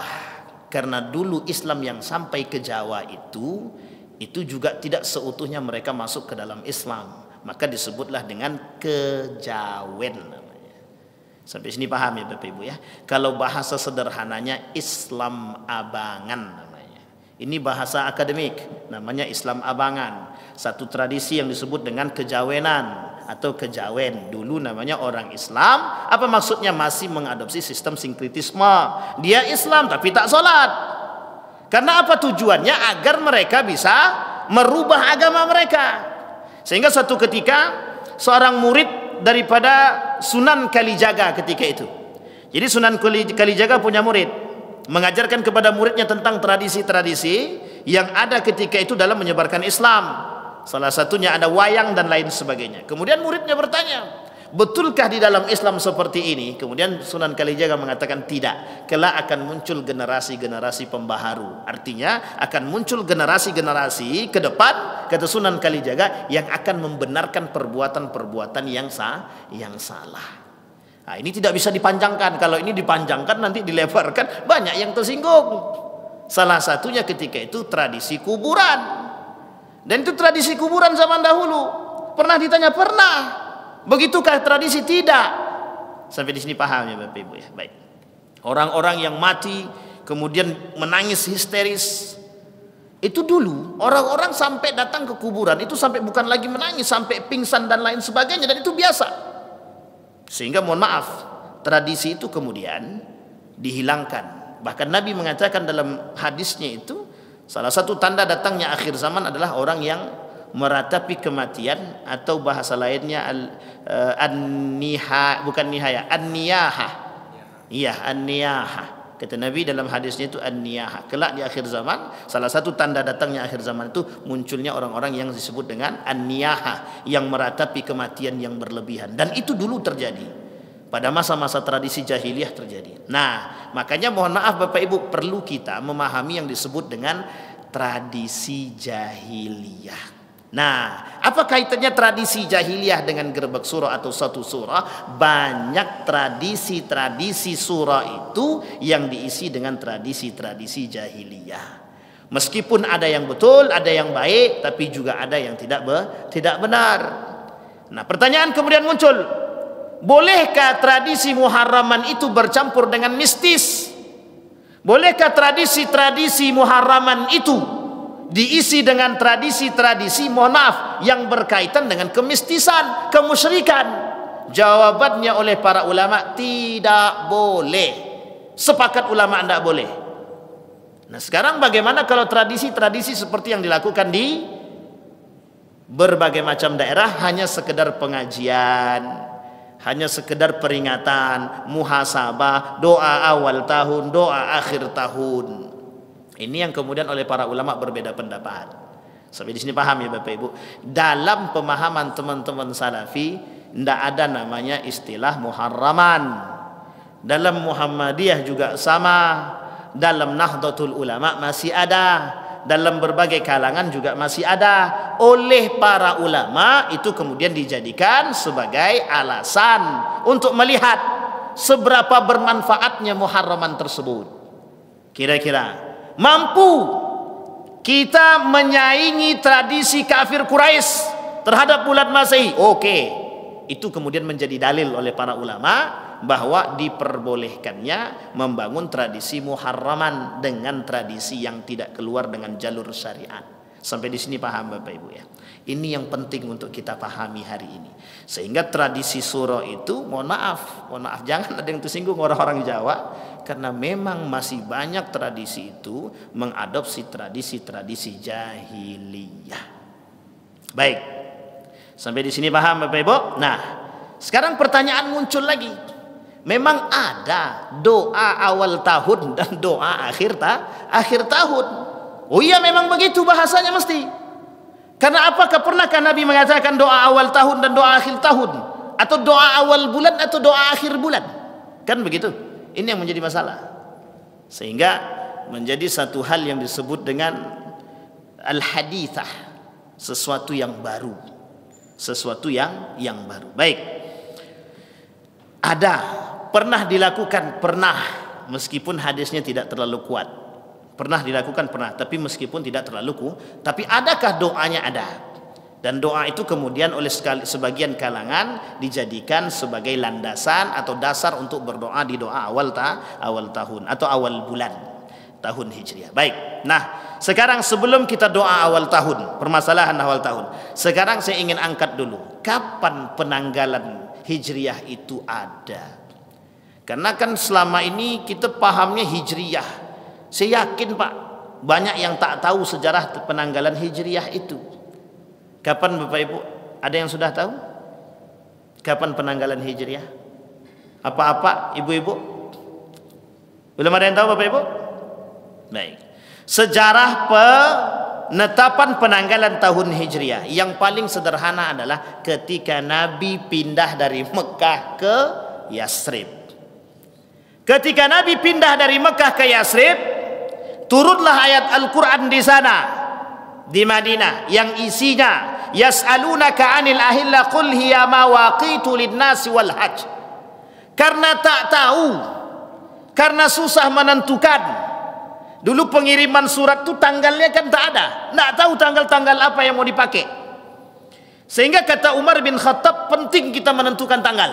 karena dulu Islam yang sampai ke Jawa itu juga tidak seutuhnya mereka masuk ke dalam Islam, maka disebutlah dengan kejawen namanya. Sampai sini paham ya Bapak Ibu ya. Kalau bahasa sederhananya Islam abangan. Ini bahasa akademik, namanya Islam abangan. Satu tradisi yang disebut dengan kejawenan atau kejawen. Dulu namanya orang Islam. Apa maksudnya? Masih mengadopsi sistem sinkritisme. Dia Islam tapi tak sholat. Karena apa tujuannya? Agar mereka bisa merubah agama mereka. Sehingga suatu ketika seorang murid daripada Sunan Kalijaga ketika itu. Jadi Sunan Kalijaga punya murid, mengajarkan kepada muridnya tentang tradisi-tradisi yang ada ketika itu dalam menyebarkan Islam. Salah satunya ada wayang dan lain sebagainya. Kemudian muridnya bertanya, betulkah di dalam Islam seperti ini? Kemudian Sunan Kalijaga mengatakan tidak. Kelak akan muncul generasi-generasi pembaharu. Artinya akan muncul generasi-generasi ke depan, kata Sunan Kalijaga, yang akan membenarkan perbuatan-perbuatan yang salah. Nah, ini tidak bisa dipanjangkan. Kalau ini dipanjangkan nanti dilebarkan, banyak yang tersinggung. Salah satunya ketika itu tradisi kuburan. Dan itu tradisi kuburan zaman dahulu. Pernah ditanya? Pernah. Begitukah tradisi? Tidak. Sampai di sini paham ya Bapak Ibu ya. Baik. Orang-orang yang mati kemudian menangis histeris, itu dulu orang-orang sampai datang ke kuburan itu sampai bukan lagi menangis, sampai pingsan dan lain sebagainya, dan itu biasa. Sehingga mohon maaf, tradisi itu kemudian dihilangkan. Bahkan Nabi mengatakan dalam hadisnya itu, salah satu tanda datangnya akhir zaman adalah orang yang meratapi kematian, atau bahasa lainnya an-niha, bukan nihaya, an-niyaha. Iya, an-niyaha. Kata Nabi dalam hadisnya itu an-niyaha. Kelak di akhir zaman, salah satu tanda datangnya akhir zaman itu munculnya orang-orang yang disebut dengan an-niyaha, yang meratapi kematian yang berlebihan. Dan itu dulu terjadi pada masa-masa tradisi jahiliyah terjadi. Nah, makanya mohon maaf Bapak Ibu, perlu kita memahami yang disebut dengan tradisi jahiliyah. Nah, apa kaitannya tradisi jahiliyah dengan Gerbek Suro atau satu surah? Banyak tradisi-tradisi surah itu yang diisi dengan tradisi-tradisi jahiliyah. Meskipun ada yang betul, ada yang baik, tapi juga ada yang tidak benar. Nah, pertanyaan kemudian muncul, bolehkah tradisi Muharraman itu bercampur dengan mistis? Bolehkah tradisi-tradisi Muharraman itu diisi dengan tradisi-tradisi, mohon maaf, yang berkaitan dengan kemistisan, kemusyrikan? Jawabannya oleh para ulama, tidak boleh. Sepakat ulama tidak boleh. Nah, sekarang bagaimana kalau tradisi-tradisi seperti yang dilakukan di berbagai macam daerah hanya sekedar pengajian, hanya sekedar peringatan, muhasabah, doa awal tahun, doa akhir tahun. Ini yang kemudian oleh para ulama berbeda pendapat. Sampai di sini paham ya Bapak Ibu? Dalam pemahaman teman-teman salafi, tidak ada namanya istilah muharraman. Dalam Muhammadiyah juga sama. Dalam Nahdlatul Ulama masih ada. Dalam berbagai kalangan juga masih ada. Oleh para ulama itu kemudian dijadikan sebagai alasan untuk melihat seberapa bermanfaatnya muharraman tersebut. Kira-kira mampu kita menyaingi tradisi kafir Quraisy terhadap bulan Masehi? Oke. Itu kemudian menjadi dalil oleh para ulama bahwa diperbolehkannya membangun tradisi muharraman dengan tradisi yang tidak keluar dengan jalur syariat. Sampai di sini paham Bapak Ibu ya. Ini yang penting untuk kita pahami hari ini. Sehingga tradisi suro itu, mohon maaf jangan ada yang tersinggung orang-orang Jawa, karena memang masih banyak tradisi itu mengadopsi tradisi-tradisi jahiliyah. Baik. Sampai di sini paham Bapak Ibu? Nah, sekarang pertanyaan muncul lagi. Memang ada doa awal tahun dan doa akhir tahun. Oh iya, memang begitu bahasanya mesti. Karena apakah pernahkah Nabi mengatakan doa awal tahun dan doa akhir tahun, atau doa awal bulan atau doa akhir bulan? Kan begitu. Ini yang menjadi masalah. Sehingga menjadi satu hal yang disebut dengan al-hadithah, sesuatu yang baru. Sesuatu yang baru. Baik. Ada, pernah dilakukan, pernah, meskipun hadisnya tidak terlalu kuat. Pernah dilakukan, pernah, tapi meskipun tidak terlalu kuat. Tapi adakah doanya? Ada. Dan doa itu kemudian oleh sebagian kalangan dijadikan sebagai landasan atau dasar untuk berdoa di doa awal tahun atau awal bulan tahun Hijriah. Baik. Nah, sekarang sebelum kita doa awal tahun, permasalahan awal tahun, sekarang saya ingin angkat dulu, kapan penanggalan Hijriah itu ada? Karena kan selama ini kita pahamnya Hijriah. Saya yakin Pak, banyak yang tak tahu sejarah penanggalan Hijriah itu. Kapan Bapak Ibu? Ada yang sudah tahu? Kapan penanggalan Hijriah? Apa-apa ibu-ibu? Belum ada yang tahu Bapak Ibu? Baik. Sejarah penetapan penanggalan tahun Hijriah yang paling sederhana adalah ketika Nabi pindah dari Mekah ke Yasrib. Ketika Nabi pindah dari Mekah ke Yasrib, turunlah ayat Al-Quran di sana, di Madinah, yang isinya yas'alunaka 'anil ahilla qul hiya mawaqitu lin-nasi wal hajj. Karena tak tahu, karena susah menentukan. Dulu pengiriman surat itu tanggalnya kan tak ada, nggak tahu tanggal-tanggal apa yang mau dipakai. Sehingga kata Umar bin Khattab, penting kita menentukan tanggal,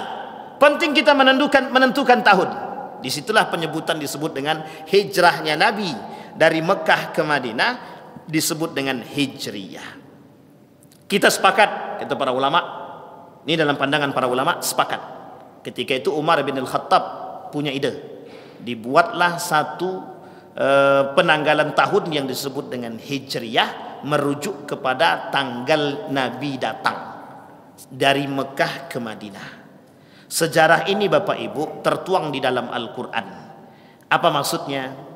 penting kita menentukan tahun. Disitulah penyebutan disebut dengan hijrahnya Nabi dari Mekah ke Madinah disebut dengan Hijriyah. Kita sepakat, kata para ulama, ini dalam pandangan para ulama, sepakat. Ketika itu Umar bin Khattab punya ide, dibuatlah satu penanggalan tahun yang disebut dengan Hijriyah, merujuk kepada tanggal Nabi datang dari Mekah ke Madinah. Sejarah ini Bapak Ibu tertuang di dalam Al-Quran. Apa maksudnya?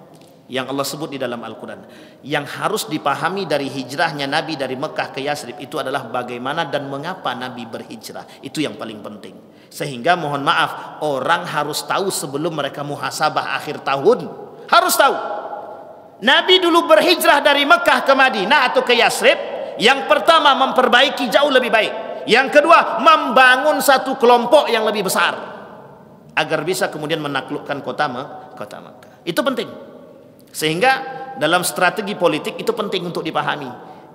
Yang Allah sebut di dalam Al-Quran. Yang harus dipahami dari hijrahnya Nabi dari Mekah ke Yasrib itu adalah bagaimana dan mengapa Nabi berhijrah. Itu yang paling penting. Sehingga mohon maaf, orang harus tahu sebelum mereka muhasabah akhir tahun. Harus tahu. Nabi dulu berhijrah dari Mekah ke Madinah atau ke Yasrib. Yang pertama memperbaiki jauh lebih baik. Yang kedua membangun satu kelompok yang lebih besar agar bisa kemudian menaklukkan kota Mekah. Itu penting. Sehingga dalam strategi politik itu penting untuk dipahami.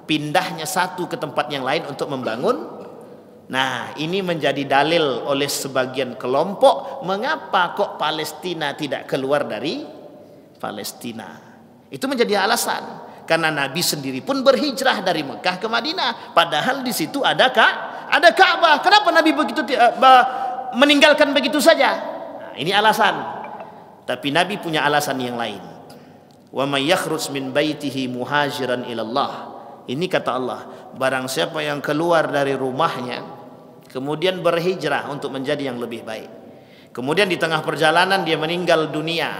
Pindahnya satu ke tempat yang lain untuk membangun. Nah, ini menjadi dalil oleh sebagian kelompok mengapa kok Palestina tidak keluar dari Palestina. Itu menjadi alasan. Karena Nabi sendiri pun berhijrah dari Mekah ke Madinah. Padahal di situ ada Ka'bah. Kenapa Nabi begitu meninggalkan begitu saja? Nah, ini alasan. Tapi Nabi punya alasan yang lain. Wa may yakhruj min baitihi muhajiran ila Allah Ini kata Allah, barang siapa yang keluar dari rumahnya kemudian berhijrah untuk menjadi yang lebih baik, kemudian di tengah perjalanan dia meninggal dunia,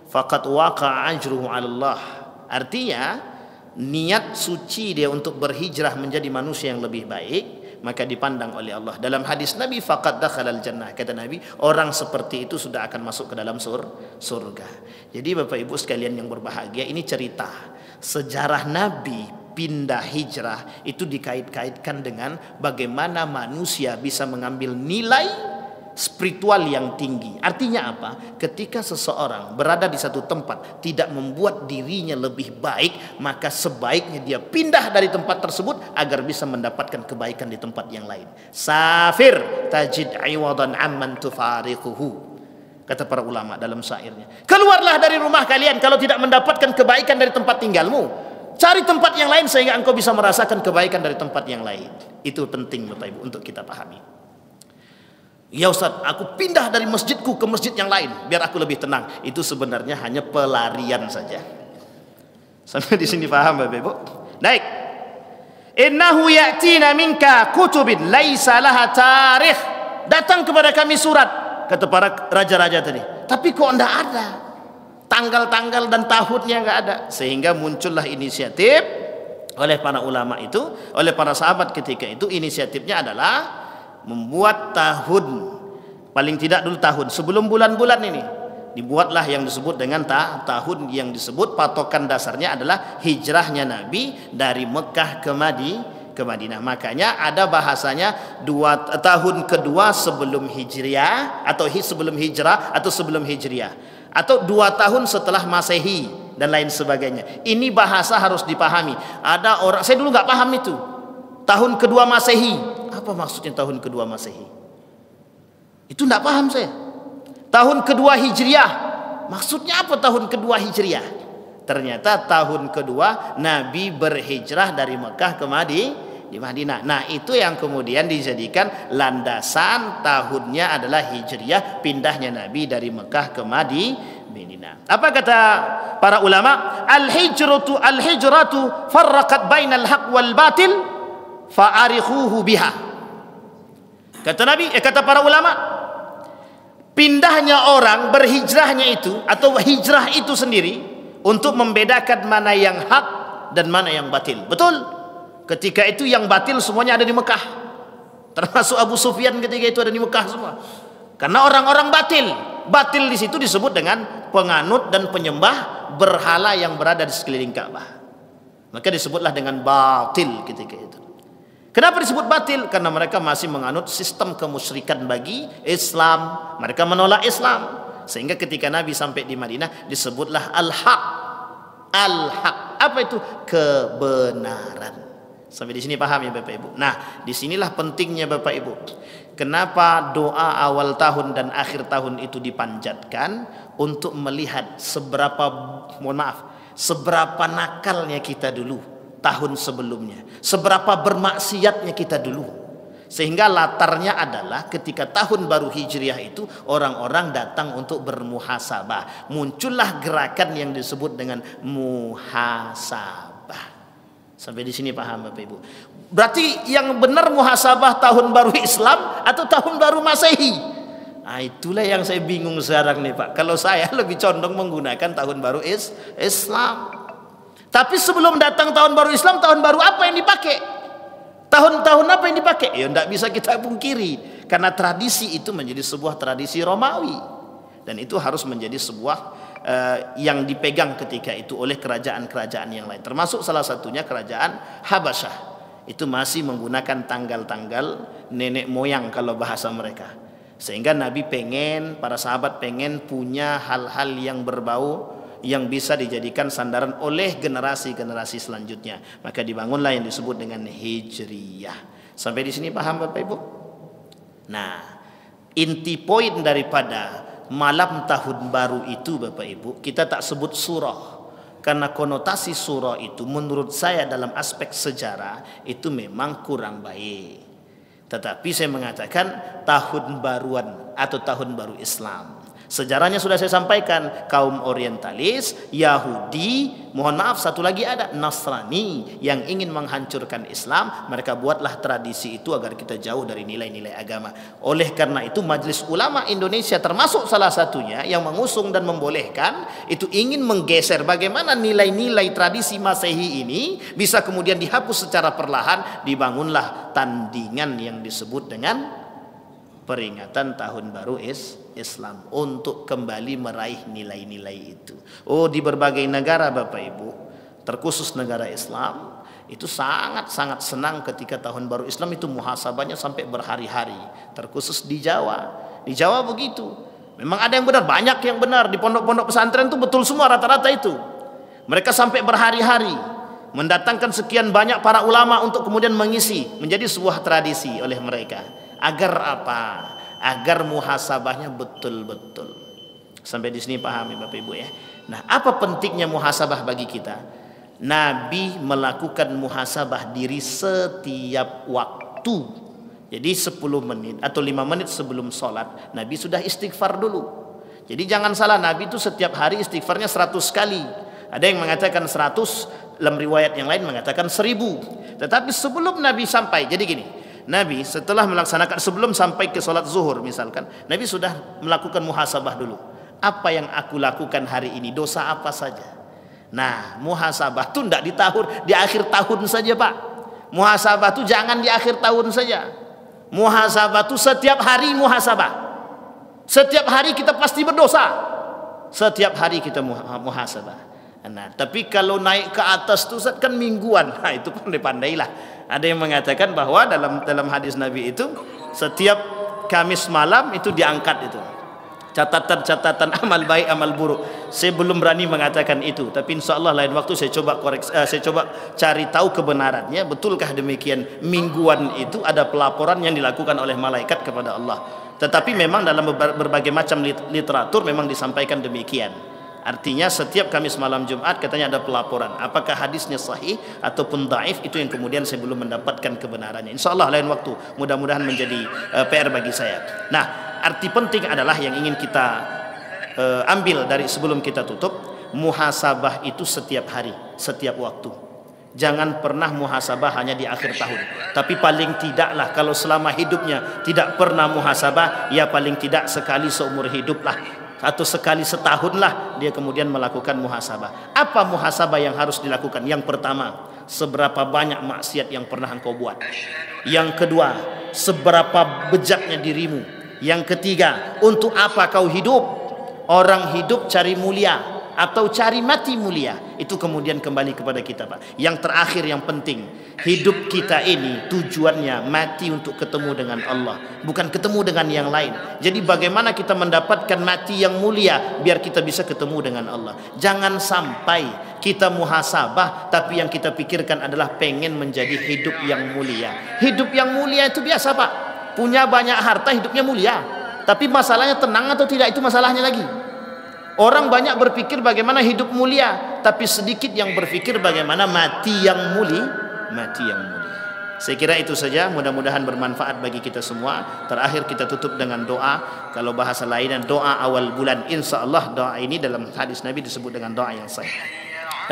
faqad waqa'a ajruhu 'ala Allah. Artinya niat suci dia untuk berhijrah menjadi manusia yang lebih baik, maka dipandang oleh Allah. Dalam hadis Nabi, faqad dakhalal jannah, kata Nabi, orang seperti itu sudah akan masuk ke dalam surga. Jadi Bapak Ibu sekalian yang berbahagia, ini cerita sejarah Nabi pindah hijrah itu dikait-kaitkan dengan bagaimana manusia bisa mengambil nilai spiritual yang tinggi. Artinya apa? Ketika seseorang berada di satu tempat tidak membuat dirinya lebih baik, maka sebaiknya dia pindah dari tempat tersebut agar bisa mendapatkan kebaikan di tempat yang lain. Safir tajid iwadan amman tufariquhu, kata para ulama dalam syairnya. Keluarlah dari rumah kalian kalau tidak mendapatkan kebaikan dari tempat tinggalmu. Cari tempat yang lain sehingga engkau bisa merasakan kebaikan dari tempat yang lain. Itu penting Bapak Ibu untuk kita pahami. Ya Ustaz, aku pindah dari masjidku ke masjid yang lain biar aku lebih tenang. Itu sebenarnya hanya pelarian saja. Sampai di sini paham Bapak Ibu? Baik. Innahu ya'tina minka kutubin laisa laha tarikh. Datang kepada kami surat, kata para raja-raja tadi. Tapi kok enggak ada tanggal-tanggal dan tahunnya, enggak ada. Sehingga muncullah inisiatif oleh para ulama itu, oleh para sahabat ketika itu. Inisiatifnya adalah membuat tahun, paling tidak dulu tahun sebelum bulan-bulan ini dibuatlah yang disebut dengan tahun, yang disebut patokan dasarnya adalah hijrahnya Nabi dari Mekah ke Madinah. Makanya ada bahasanya tahun kedua sebelum hijriah, atau sebelum hijrah, atau sebelum hijriah, atau 2 tahun setelah Masehi dan lain sebagainya. Ini bahasa harus dipahami. Ada orang, saya dulu nggak paham itu tahun kedua Masehi. Apa maksudnya tahun kedua Masehi? Itu nggak paham saya. Tahun kedua Hijriah, maksudnya apa tahun kedua Hijriah? Ternyata tahun kedua Nabi berhijrah dari Mekah ke Madinah. Nah, itu yang kemudian dijadikan landasan tahunnya adalah Hijriah, pindahnya Nabi dari Mekah ke Madinah. Apa kata para ulama? Al-hijratu farraqat bainal haq wal batil fa'arikhuhu biha. Kata Nabi, kata para ulama, pindahnya orang, berhijrahnya itu atau hijrah itu sendiri untuk membedakan mana yang hak dan mana yang batil. Betul. Ketika itu yang batil semuanya ada di Mekah, termasuk Abu Sufyan ketika itu ada di Mekah semua. Karena orang-orang batil di situ disebut dengan penganut dan penyembah berhala yang berada di sekeliling Ka'bah. Maka disebutlah dengan batil ketika itu. Kenapa disebut batil? Karena mereka masih menganut sistem kemusyrikan bagi Islam. Mereka menolak Islam. Sehingga ketika Nabi sampai di Madinah disebutlah al-haq. Al-haq. Apa itu? Kebenaran. Sampai di sini paham ya Bapak Ibu. Nah, disinilah pentingnya Bapak Ibu. Kenapa doa awal tahun dan akhir tahun itu dipanjatkan? Untuk melihat seberapa nakalnya kita dulu tahun sebelumnya, seberapa bermaksiatnya kita dulu. Sehingga latarnya adalah ketika tahun baru Hijriah itu orang-orang datang untuk bermuhasabah. Muncullah gerakan yang disebut dengan muhasabah. Sampai di sini paham Bapak Ibu? Berarti yang benar muhasabah tahun baru Islam atau tahun baru Masehi? Nah, itulah yang saya bingung sekarang nih Pak. Kalau saya lebih condong menggunakan tahun baru Islam. Tapi sebelum datang tahun baru Islam, tahun baru apa yang dipakai? Tahun-tahun apa yang dipakai? Ya tidak bisa kita pungkiri. Karena tradisi itu menjadi sebuah tradisi Romawi. Dan itu harus menjadi sebuah yang dipegang ketika itu oleh kerajaan-kerajaan yang lain. Termasuk salah satunya kerajaan Habasyah. Itu masih menggunakan tanggal-tanggal nenek moyang kalau bahasa mereka. Sehingga Nabi pengen, para sahabat pengen punya hal-hal yang berbau, yang bisa dijadikan sandaran oleh generasi-generasi selanjutnya. Maka dibangunlah yang disebut dengan Hijriyah. Sampai di sini paham Bapak Ibu? Nah, inti poin daripada malam tahun baru itu Bapak Ibu, kita tak sebut surah. Karena konotasi surah itu menurut saya dalam aspek sejarah itu memang kurang baik. Tetapi saya mengatakan tahun baruan atau tahun baru Islam. Sejarahnya sudah saya sampaikan, kaum orientalis, Yahudi, mohon maaf satu lagi ada Nasrani yang ingin menghancurkan Islam, mereka buatlah tradisi itu agar kita jauh dari nilai-nilai agama. Oleh karena itu Majelis Ulama Indonesia termasuk salah satunya yang mengusung dan membolehkan itu ingin menggeser bagaimana nilai-nilai tradisi Masehi ini bisa kemudian dihapus secara perlahan, dibangunlah tandingan yang disebut dengan peringatan tahun baru Islam untuk kembali meraih nilai-nilai itu. Oh, di berbagai negara Bapak Ibu, terkhusus negara Islam, itu sangat-sangat senang ketika tahun baru Islam itu muhasabahnya sampai berhari-hari. Terkhusus di Jawa. Di Jawa begitu. Memang ada yang benar, banyak yang benar. Di pondok-pondok pesantren itu betul semua rata-rata itu. Mereka sampai berhari-hari mendatangkan sekian banyak para ulama untuk kemudian mengisi menjadi sebuah tradisi oleh mereka. Agar apa? Agar muhasabahnya betul-betul. Sampai di sini pahami Bapak Ibu ya. Nah, apa pentingnya muhasabah bagi kita? Nabi melakukan muhasabah diri setiap waktu. Jadi 10 menit atau 5 menit sebelum sholat, Nabi sudah istighfar dulu. Jadi jangan salah, Nabi itu setiap hari istighfarnya 100 kali. Ada yang mengatakan 100, dalam riwayat yang lain mengatakan 1000. Tetapi sebelum Nabi sampai, jadi gini, Nabi setelah melaksanakan, sebelum sampai ke sholat zuhur misalkan, Nabi sudah melakukan muhasabah dulu. Apa yang aku lakukan hari ini, dosa apa saja. Nah, muhasabah itu tidak di akhir tahun saja Pak. Muhasabah itu jangan di akhir tahun saja. Muhasabah itu setiap hari muhasabah. Setiap hari kita pasti berdosa. Setiap hari kita muhasabah. Nah, tapi kalau naik ke atas itu kan mingguan. Nah, itu pandai-pandailah. Ada yang mengatakan bahwa dalam hadis Nabi itu setiap Kamis malam itu diangkat itu catatan-catatan amal baik amal buruk. Saya belum berani mengatakan itu, tapi insya Allah lain waktu saya coba cari tahu kebenarannya. Betulkah demikian? Mingguan itu ada pelaporan yang dilakukan oleh malaikat kepada Allah. Tetapi memang dalam berbagai macam literatur memang disampaikan demikian. Artinya setiap Kamis malam Jumat katanya ada pelaporan. Apakah hadisnya sahih ataupun dhaif, itu yang kemudian saya belum mendapatkan kebenarannya. Insya Allah lain waktu mudah-mudahan menjadi PR bagi saya. Nah, arti penting adalah yang ingin kita ambil dari sebelum kita tutup, muhasabah itu setiap hari, setiap waktu. Jangan pernah muhasabah hanya di akhir tahun. Tapi paling tidaklah kalau selama hidupnya tidak pernah muhasabah, ya paling tidak sekali seumur hidup lah, atau sekali setahun lah dia kemudian melakukan muhasabah. Apa muhasabah yang harus dilakukan? Yang pertama, seberapa banyak maksiat yang pernah engkau buat. Yang kedua, seberapa bejaknya dirimu. Yang ketiga, untuk apa kau hidup? Orang hidup cari mulia atau cari mati mulia? Itu kemudian kembali kepada kita Pak. Yang terakhir yang penting, hidup kita ini tujuannya mati untuk ketemu dengan Allah, bukan ketemu dengan yang lain. Jadi bagaimana kita mendapatkan mati yang mulia biar kita bisa ketemu dengan Allah. Jangan sampai kita muhasabah tapi yang kita pikirkan adalah pengen menjadi hidup yang mulia. Hidup yang mulia itu biasa Pak. Punya banyak harta hidupnya mulia, tapi masalahnya tenang atau tidak, itu masalahnya lagi. Orang banyak berpikir bagaimana hidup mulia, tapi sedikit yang berpikir bagaimana mati yang mulia. Saya kira itu saja, mudah-mudahan bermanfaat bagi kita semua. Terakhir kita tutup dengan doa. Kalau bahasa lainnya doa awal bulan, insya Allah doa ini dalam hadis Nabi disebut dengan doa yang sahih.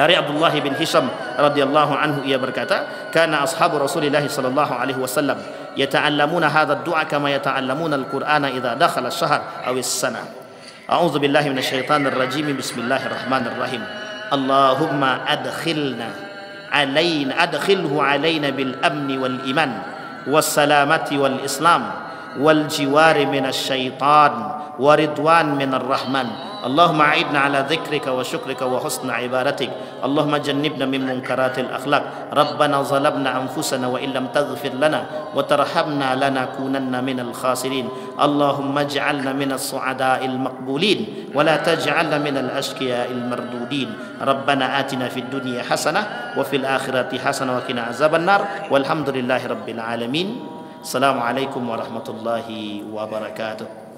Dari Abdullah bin Hisham radhiyallahu anhu, ia berkata, kana ashabu Rasulillah sallallahu alaihi wasallam yata'allamuna hadha ad-du'a kama yata'allamuna al-Qur'ana idza dakhala ash-shahr aw as-sana. A'udzu billahi minasyaitonir rajim. Bismillahirrahmanirrahim. Allahumma adkhilhu alaina bil amni wal iman was salamati wal islam wal jiwari minasy syaitan wa ridwan minar rahman. Allahumma a'idna ala dzikrika wa syukrika wa husna ibadatik. Allahumma jannibna min munkaratil akhlaq. Rabbana zalamna anfusana wa illam taghfir lana wa tarhamna lanakunanna minal khasirin. Allahumma ij'alna minas su'ada'il maqbulin wa la taj'alna minal ashqiya'il mardudin. Rabbana atina fid dunya hasanah wa fil akhirati hasanah wa qina azaban nar. Walhamdulillahi rabbil alamin. Assalamualaikum warahmatullahi wabarakatuh.